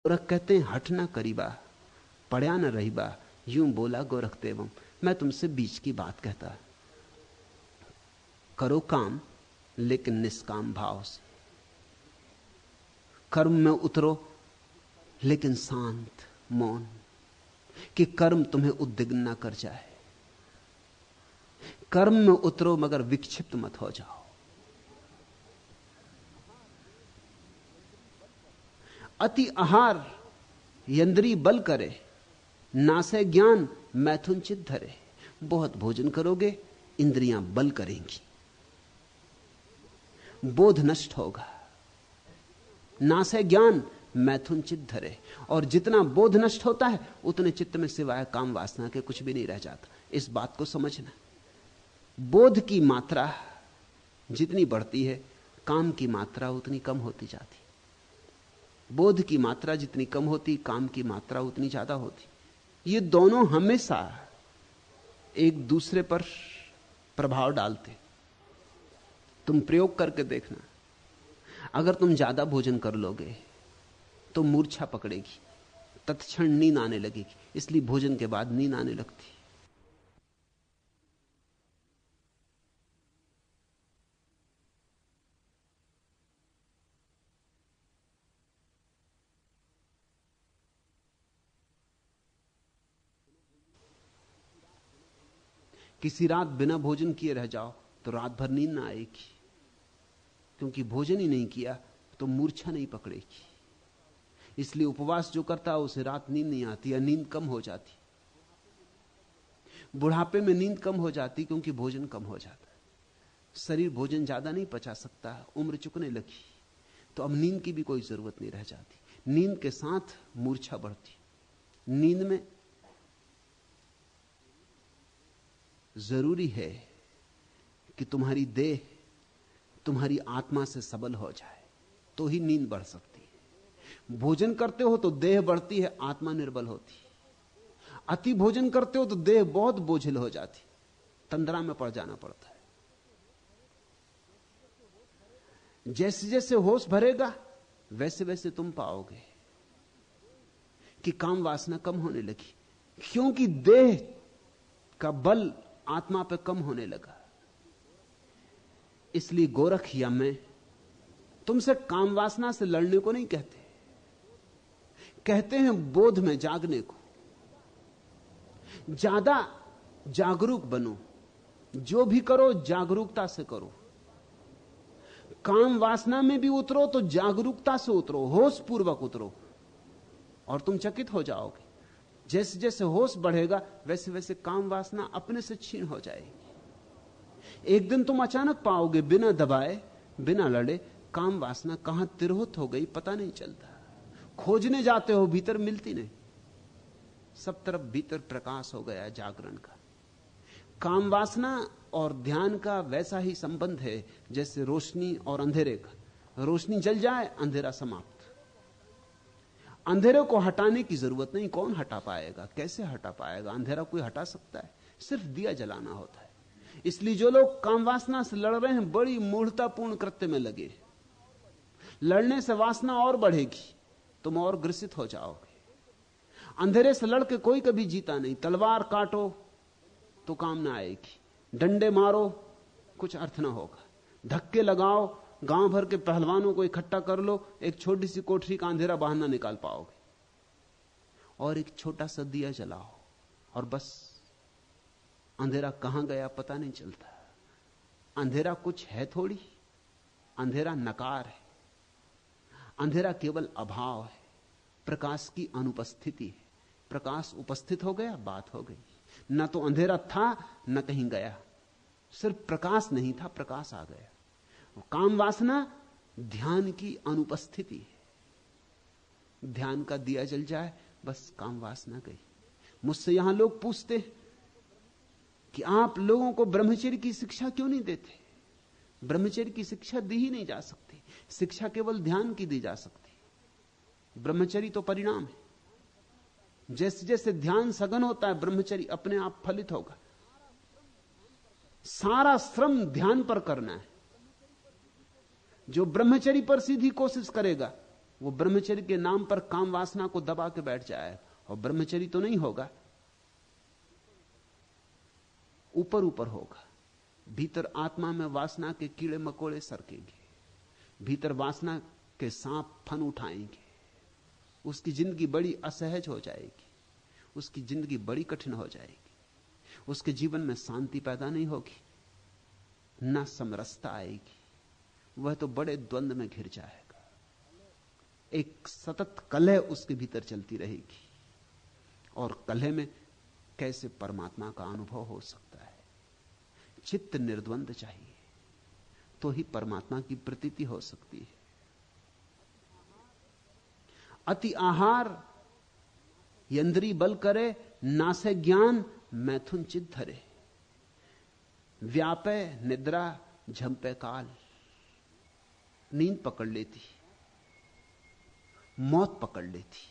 गोरख कहते हैं हट ना करीबा, पढ़या न रहीबा, यूं बोला गोरख देवम। मैं तुमसे बीच की बात कहता, करो काम लेकिन निष्काम भाव से, कर्म में उतरो लेकिन शांत मौन, कि कर्म तुम्हें उद्विग्न ना कर जाए। कर्म में उतरो मगर विक्षिप्त मत हो जाओ। अति आहार यंद्री बल करे, नासे ज्ञान मैथुन चित धरे। बहुत भोजन करोगे इंद्रियां बल करेंगी, बोध नष्ट होगा। नासे ज्ञान मैथुन चित धरे, और जितना बोध नष्ट होता है उतने चित्त में सिवाय काम वासना के कुछ भी नहीं रह जाता। इस बात को समझना, बोध की मात्रा जितनी बढ़ती है काम की मात्रा उतनी कम होती जाती। बोध की मात्रा जितनी कम होती काम की मात्रा उतनी ज्यादा होती। ये दोनों हमेशा एक दूसरे पर प्रभाव डालते। तुम प्रयोग करके देखना, अगर तुम ज्यादा भोजन कर लोगे तो मूर्छा पकड़ेगी, तत्क्षण नींद आने लगेगी। इसलिए भोजन के बाद नींद आने लगती। किसी रात बिना भोजन किए रह जाओ तो रात भर नींद ना आएगी, क्योंकि भोजन ही नहीं किया तो मूर्छा नहीं पकड़ेगी। इसलिए उपवास जो करता है उसे रात नींद नहीं आती या नींद कम हो जाती। बुढ़ापे में नींद कम हो जाती क्योंकि भोजन कम हो जाता है। शरीर भोजन ज्यादा नहीं पचा सकता, उम्र चुकने लगी तो अब नींद की भी कोई जरूरत नहीं रह जाती। नींद के साथ मूर्छा बढ़ती। नींद में जरूरी है कि तुम्हारी देह तुम्हारी आत्मा से सबल हो जाए, तो ही नींद बढ़ सकती है। भोजन करते हो तो देह बढ़ती है, आत्मा निर्बल होती है। अति भोजन करते हो तो देह बहुत बोझिल हो जाती, तंद्रा में पड़ जाना पड़ता है। जैसे जैसे होश भरेगा वैसे वैसे तुम पाओगे कि काम वासना कम होने लगी, क्योंकि देह का बल आत्मा पे कम होने लगा। इसलिए गोरख या मैं तुमसे काम वासना से लड़ने को नहीं कहते, कहते हैं बोध में जागने को। ज्यादा जागरूक बनो, जो भी करो जागरूकता से करो। काम वासना में भी उतरो तो जागरूकता से उतरो, होश पूर्वक उतरो, और तुम चकित हो जाओगे। जैसे जैसे होश बढ़ेगा वैसे वैसे काम वासना अपने से छीन हो जाएगी। एक दिन तुम अचानक पाओगे बिना दबाए बिना लड़े काम वासना कहां तिरोहित हो गई पता नहीं चलता। खोजने जाते हो भीतर मिलती नहीं, सब तरफ भीतर प्रकाश हो गया जागरण का। काम वासना और ध्यान का वैसा ही संबंध है जैसे रोशनी और अंधेरे का। रोशनी जल जाए अंधेरा समाप्त। अंधेरे को हटाने की जरूरत नहीं, कौन हटा पाएगा, कैसे हटा पाएगा? अंधेरा कोई हटा सकता है? सिर्फ दिया जलाना होता है। इसलिए जो लोग काम वासना से लड़ रहे हैं बड़ी मूढ़तापूर्ण कृत्य में लगे। लड़ने से वासना और बढ़ेगी, तुम और ग्रसित हो जाओगे। अंधेरे से लड़के कोई कभी जीता नहीं। तलवार काटो तो काम ना आएगी, डंडे मारो कुछ अर्थ ना होगा, धक्के लगाओ, गांव भर के पहलवानों को इकट्ठा कर लो, एक छोटी सी कोठरी का अंधेरा बाहर ना निकाल पाओगे। और एक छोटा सा दिया जलाओ और बस अंधेरा कहां गया पता नहीं चलता। अंधेरा कुछ है थोड़ी, अंधेरा नकार है, अंधेरा केवल अभाव है, प्रकाश की अनुपस्थिति है। प्रकाश उपस्थित हो गया बात हो गई। न तो अंधेरा था न कहीं गया, सिर्फ प्रकाश नहीं था, प्रकाश आ गया। काम वासना ध्यान की अनुपस्थिति है। ध्यान का दिया जल जाए बस काम वासना गई। मुझसे यहां लोग पूछते कि आप लोगों को ब्रह्मचर्य की शिक्षा क्यों नहीं देते? ब्रह्मचर्य की शिक्षा दी ही नहीं जा सकती। शिक्षा केवल ध्यान की दी जा सकती। ब्रह्मचर्य तो परिणाम है। जैसे जैसे ध्यान सघन होता है ब्रह्मचर्य अपने आप फलित होगा। सारा श्रम ध्यान पर करना है। जो ब्रह्मचर्य पर सीधी कोशिश करेगा वो ब्रह्मचर्य के नाम पर काम वासना को दबा के बैठ जाए, और ब्रह्मचर्य तो नहीं होगा, ऊपर ऊपर होगा। भीतर आत्मा में वासना के कीड़े मकोड़े सरकेंगे, भीतर वासना के सांप फन उठाएंगे, उसकी जिंदगी बड़ी असहज हो जाएगी, उसकी जिंदगी बड़ी कठिन हो जाएगी, उसके जीवन में शांति पैदा नहीं होगी, ना समरसता आएगी, वह तो बड़े द्वंद्व में घिर जाएगा। एक सतत कलह उसके भीतर चलती रहेगी, और कलह में कैसे परमात्मा का अनुभव हो सकता है? चित्त निर्द्वंद चाहिए, तो ही परमात्मा की प्रतीति हो सकती है। अति आहार यंद्री बल करे, नासे ज्ञान मैथुन चित धरे, व्यापे निद्रा झंपे काल। नींद पकड़ लेती, मौत पकड़ लेती,